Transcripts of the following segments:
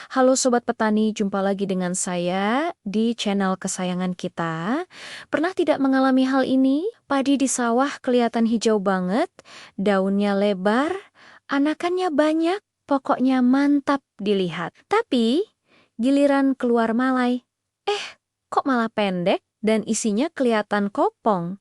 Halo Sobat Petani, jumpa lagi dengan saya di channel kesayangan kita. Pernah tidak mengalami hal ini? Padi di sawah kelihatan hijau banget, daunnya lebar, anakannya banyak, pokoknya mantap dilihat. Tapi, giliran keluar malai, kok malah pendek dan isinya kelihatan kopong?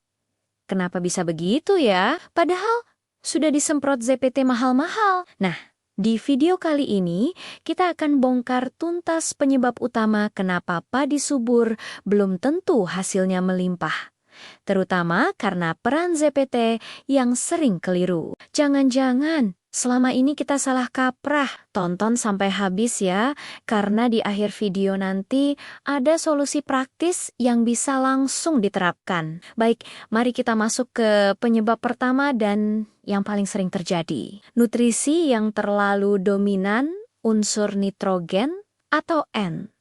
Kenapa bisa begitu ya? Padahal sudah disemprot ZPT mahal-mahal. Nah, di video kali ini kita akan bongkar tuntas penyebab utama kenapa padi subur belum tentu hasilnya melimpah. Terutama karena peran ZPT yang sering keliru. Jangan-jangan selama ini kita salah kaprah. Tonton sampai habis ya, karena di akhir video nanti ada solusi praktis yang bisa langsung diterapkan. Baik, mari kita masuk ke penyebab pertama dan yang paling sering terjadi. Nutrisi yang terlalu dominan unsur nitrogen atau N.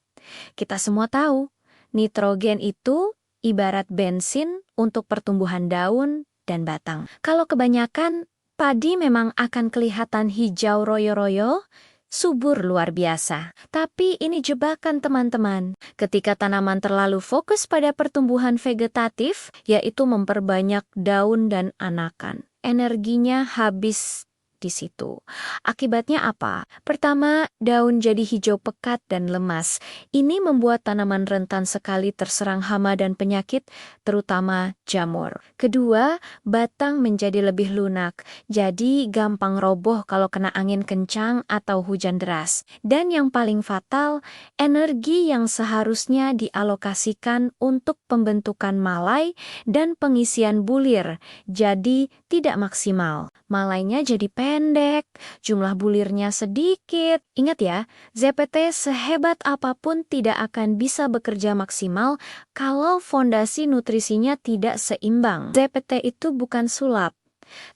Kita semua tahu, nitrogen itu ibarat bensin untuk pertumbuhan daun dan batang. Kalau kebanyakan, padi memang akan kelihatan hijau royo-royo, subur luar biasa. Tapi ini jebakan teman-teman. Ketika tanaman terlalu fokus pada pertumbuhan vegetatif, yaitu memperbanyak daun dan anakan, energinya habis di situ. Akibatnya apa? Pertama, daun jadi hijau pekat dan lemas. Ini membuat tanaman rentan sekali terserang hama dan penyakit, terutama jamur. Kedua, batang menjadi lebih lunak, jadi gampang roboh kalau kena angin kencang atau hujan deras. Dan yang paling fatal, energi yang seharusnya dialokasikan untuk pembentukan malai dan pengisian bulir, jadi tidak maksimal. Malainya jadi pendek, jumlah bulirnya sedikit. Ingat ya, ZPT sehebat apapun tidak akan bisa bekerja maksimal kalau fondasi nutrisinya tidak seimbang. ZPT itu bukan sulap,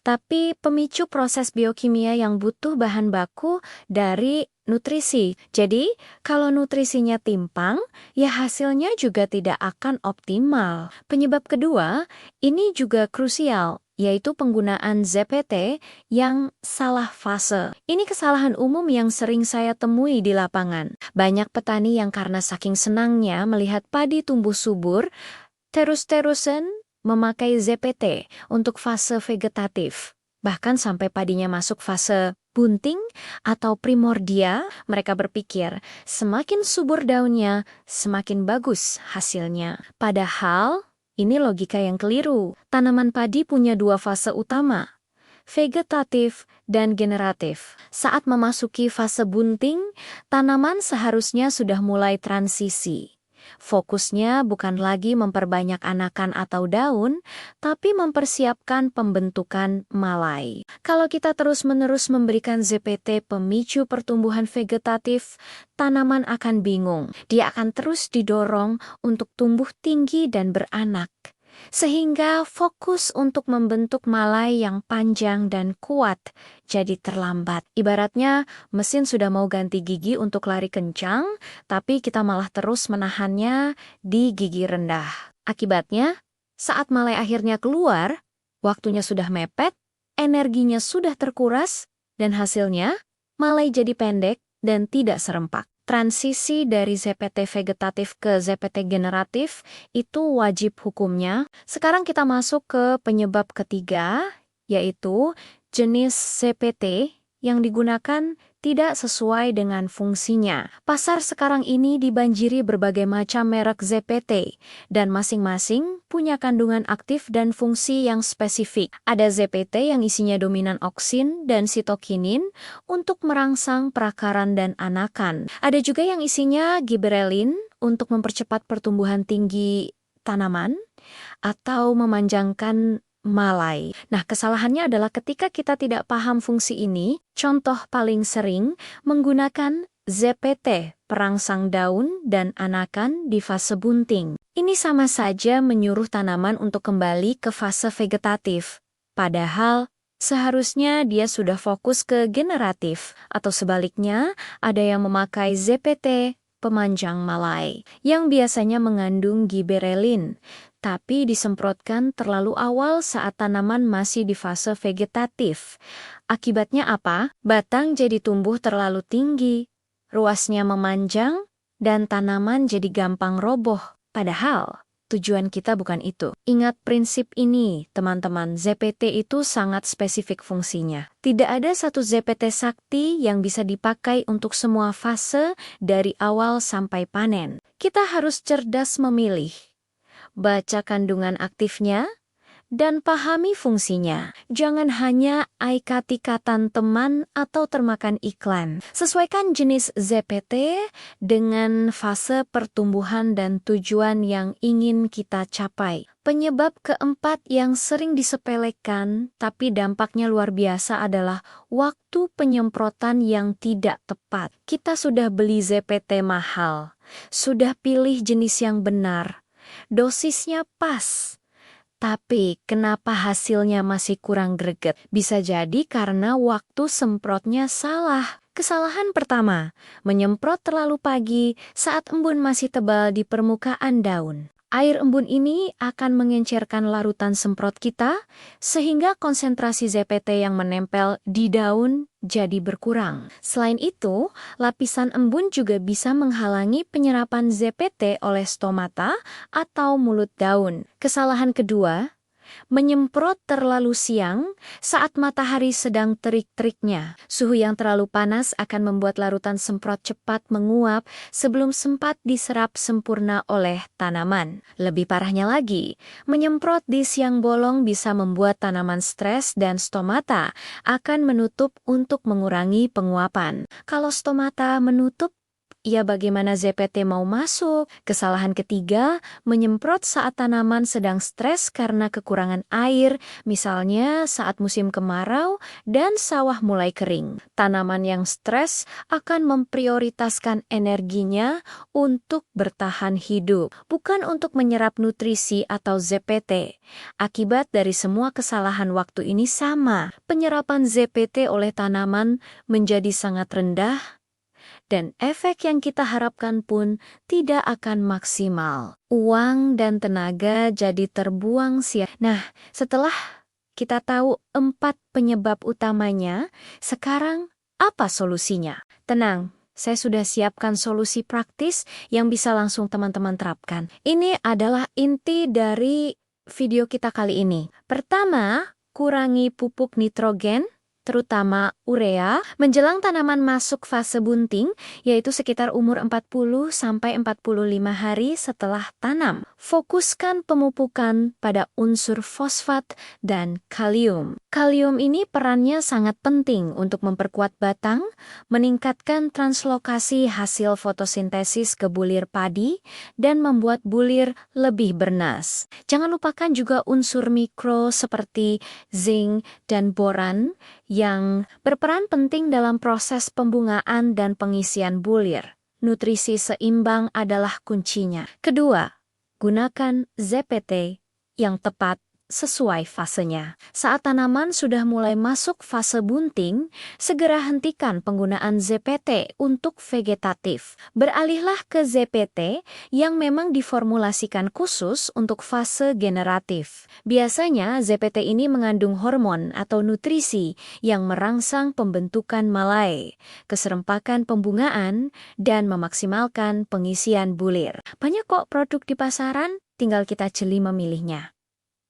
tapi pemicu proses biokimia yang butuh bahan baku dari nutrisi. Jadi, kalau nutrisinya timpang, ya hasilnya juga tidak akan optimal. Penyebab kedua, ini juga krusial, yaitu penggunaan ZPT yang salah fase. Ini kesalahan umum yang sering saya temui di lapangan. Banyak petani yang karena saking senangnya melihat padi tumbuh subur, terus-terusan memakai ZPT untuk fase vegetatif. Bahkan sampai padinya masuk fase bunting atau primordia, mereka berpikir semakin subur daunnya, semakin bagus hasilnya. Padahal, ini logika yang keliru. Tanaman padi punya dua fase utama, vegetatif dan generatif. Saat memasuki fase bunting, tanaman seharusnya sudah mulai transisi. Fokusnya bukan lagi memperbanyak anakan atau daun, tapi mempersiapkan pembentukan malai. Kalau kita terus-menerus memberikan ZPT pemicu pertumbuhan vegetatif, tanaman akan bingung. Dia akan terus didorong untuk tumbuh tinggi dan beranak, sehingga fokus untuk membentuk malai yang panjang dan kuat jadi terlambat. Ibaratnya mesin sudah mau ganti gigi untuk lari kencang, tapi kita malah terus menahannya di gigi rendah. Akibatnya, saat malai akhirnya keluar, waktunya sudah mepet, energinya sudah terkuras, dan hasilnya malai jadi pendek dan tidak serempak. Transisi dari ZPT vegetatif ke ZPT generatif itu wajib hukumnya. Sekarang kita masuk ke penyebab ketiga, yaitu jenis ZPT yang digunakan tidak sesuai dengan fungsinya. Pasar sekarang ini dibanjiri berbagai macam merek ZPT, dan masing-masing punya kandungan aktif dan fungsi yang spesifik. Ada ZPT yang isinya dominan oksin dan sitokinin untuk merangsang perakaran dan anakan. Ada juga yang isinya giberelin untuk mempercepat pertumbuhan tinggi tanaman atau memanjangkan malai. Nah, kesalahannya adalah ketika kita tidak paham fungsi ini, contoh paling sering menggunakan ZPT, perangsang daun dan anakan di fase bunting. Ini sama saja menyuruh tanaman untuk kembali ke fase vegetatif. Padahal, seharusnya dia sudah fokus ke generatif, atau sebaliknya, ada yang memakai ZPT, pemanjang malai, yang biasanya mengandung giberelin, tapi disemprotkan terlalu awal saat tanaman masih di fase vegetatif. Akibatnya apa? Batang jadi tumbuh terlalu tinggi, ruasnya memanjang, dan tanaman jadi gampang roboh. Padahal, tujuan kita bukan itu. Ingat prinsip ini, teman-teman. ZPT itu sangat spesifik fungsinya. Tidak ada satu ZPT sakti yang bisa dipakai untuk semua fase dari awal sampai panen. Kita harus cerdas memilih. Baca kandungan aktifnya, dan pahami fungsinya. Jangan hanya ikatan teman atau termakan iklan. Sesuaikan jenis ZPT dengan fase pertumbuhan dan tujuan yang ingin kita capai. Penyebab keempat yang sering disepelekan tapi dampaknya luar biasa adalah waktu penyemprotan yang tidak tepat. Kita sudah beli ZPT mahal, sudah pilih jenis yang benar, dosisnya pas. Tapi kenapa hasilnya masih kurang greget? Bisa jadi karena waktu semprotnya salah. Kesalahan pertama, menyemprot terlalu pagi saat embun masih tebal di permukaan daun. Air embun ini akan mengencerkan larutan semprot kita, sehingga konsentrasi ZPT yang menempel di daun jadi berkurang. Selain itu, lapisan embun juga bisa menghalangi penyerapan ZPT oleh stomata atau mulut daun. Kesalahan kedua, menyemprot terlalu siang saat matahari sedang terik-teriknya. Suhu yang terlalu panas akan membuat larutan semprot cepat menguap sebelum sempat diserap sempurna oleh tanaman. Lebih parahnya lagi, menyemprot di siang bolong bisa membuat tanaman stres dan stomata akan menutup untuk mengurangi penguapan. Kalau stomata menutup, ya bagaimana ZPT mau masuk? Kesalahan ketiga, menyemprot saat tanaman sedang stres karena kekurangan air, misalnya saat musim kemarau dan sawah mulai kering. Tanaman yang stres akan memprioritaskan energinya untuk bertahan hidup, bukan untuk menyerap nutrisi atau ZPT. Akibat dari semua kesalahan waktu ini sama, penyerapan ZPT oleh tanaman menjadi sangat rendah, dan efek yang kita harapkan pun tidak akan maksimal. Uang dan tenaga jadi terbuang sia. Nah, setelah kita tahu 4 penyebab utamanya, sekarang apa solusinya? Tenang, saya sudah siapkan solusi praktis yang bisa langsung teman-teman terapkan. Ini adalah inti dari video kita kali ini. Pertama, kurangi pupuk nitrogen, terutama urea, menjelang tanaman masuk fase bunting, yaitu sekitar umur 40-45 hari setelah tanam. Fokuskan pemupukan pada unsur fosfat dan kalium. Kalium ini perannya sangat penting untuk memperkuat batang, meningkatkan translokasi hasil fotosintesis ke bulir padi, dan membuat bulir lebih bernas. Jangan lupakan juga unsur mikro seperti zinc dan boran, yang berperan penting dalam proses pembungaan dan pengisian bulir. Nutrisi seimbang adalah kuncinya. Kedua, gunakan ZPT yang tepat sesuai fasenya. Saat tanaman sudah mulai masuk fase bunting, segera hentikan penggunaan ZPT untuk vegetatif. Beralihlah ke ZPT yang memang diformulasikan khusus untuk fase generatif. Biasanya ZPT ini mengandung hormon atau nutrisi yang merangsang pembentukan malai, keserempakan pembungaan, dan memaksimalkan pengisian bulir. Banyak kok produk di pasaran, tinggal kita jeli memilihnya.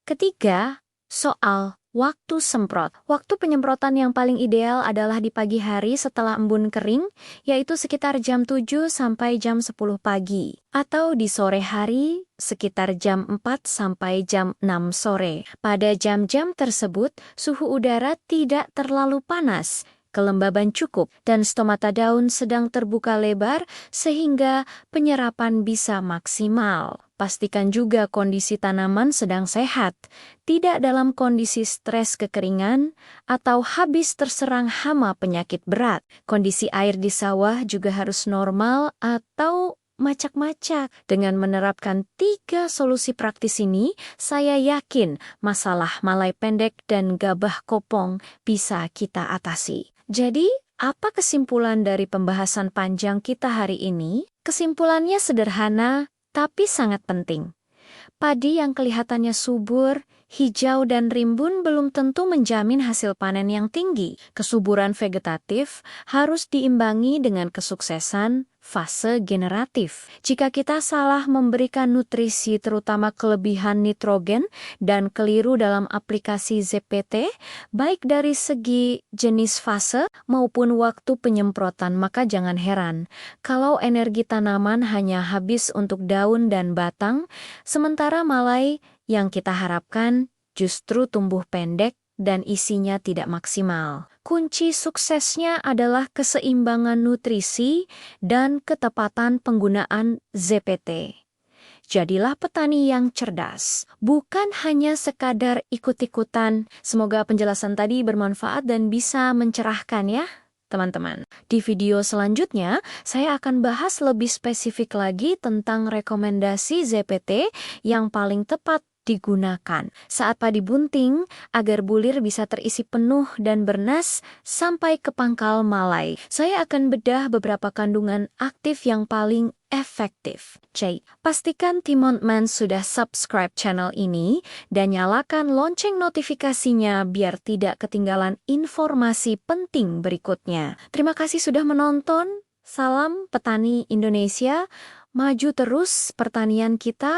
Ketiga, soal waktu semprot. Waktu penyemprotan yang paling ideal adalah di pagi hari setelah embun kering, yaitu sekitar jam 7 sampai jam 10 pagi. Atau di sore hari, sekitar jam 4 sampai jam 6 sore. Pada jam-jam tersebut, suhu udara tidak terlalu panas, kelembaban cukup, dan stomata daun sedang terbuka lebar sehingga penyerapan bisa maksimal. Pastikan juga kondisi tanaman sedang sehat, tidak dalam kondisi stres kekeringan, atau habis terserang hama penyakit berat. Kondisi air di sawah juga harus normal atau macak-macak. Dengan menerapkan 3 solusi praktis ini, saya yakin masalah malai pendek dan gabah kopong bisa kita atasi. Jadi, apa kesimpulan dari pembahasan panjang kita hari ini? Kesimpulannya sederhana, tapi sangat penting. Padi yang kelihatannya subur, Hijau dan rimbun belum tentu menjamin hasil panen yang tinggi. Kesuburan vegetatif harus diimbangi dengan kesuksesan fase generatif. Jika kita salah memberikan nutrisi terutama kelebihan nitrogen dan keliru dalam aplikasi ZPT, baik dari segi jenis fase maupun waktu penyemprotan, maka jangan heran kalau energi tanaman hanya habis untuk daun dan batang, sementara malai yang kita harapkan justru tumbuh pendek dan isinya tidak maksimal. Kunci suksesnya adalah keseimbangan nutrisi dan ketepatan penggunaan ZPT. Jadilah petani yang cerdas, bukan hanya sekadar ikut-ikutan. Semoga penjelasan tadi bermanfaat dan bisa mencerahkan ya, teman-teman. Di video selanjutnya, saya akan bahas lebih spesifik lagi tentang rekomendasi ZPT yang paling tepat digunakan saat padi bunting agar bulir bisa terisi penuh dan bernas sampai ke pangkal malai. Saya akan bedah beberapa kandungan aktif yang paling efektif. Pastikan teman-teman sudah subscribe channel ini dan nyalakan lonceng notifikasinya biar tidak ketinggalan informasi penting berikutnya. Terima kasih sudah menonton. Salam petani Indonesia, maju terus pertanian kita.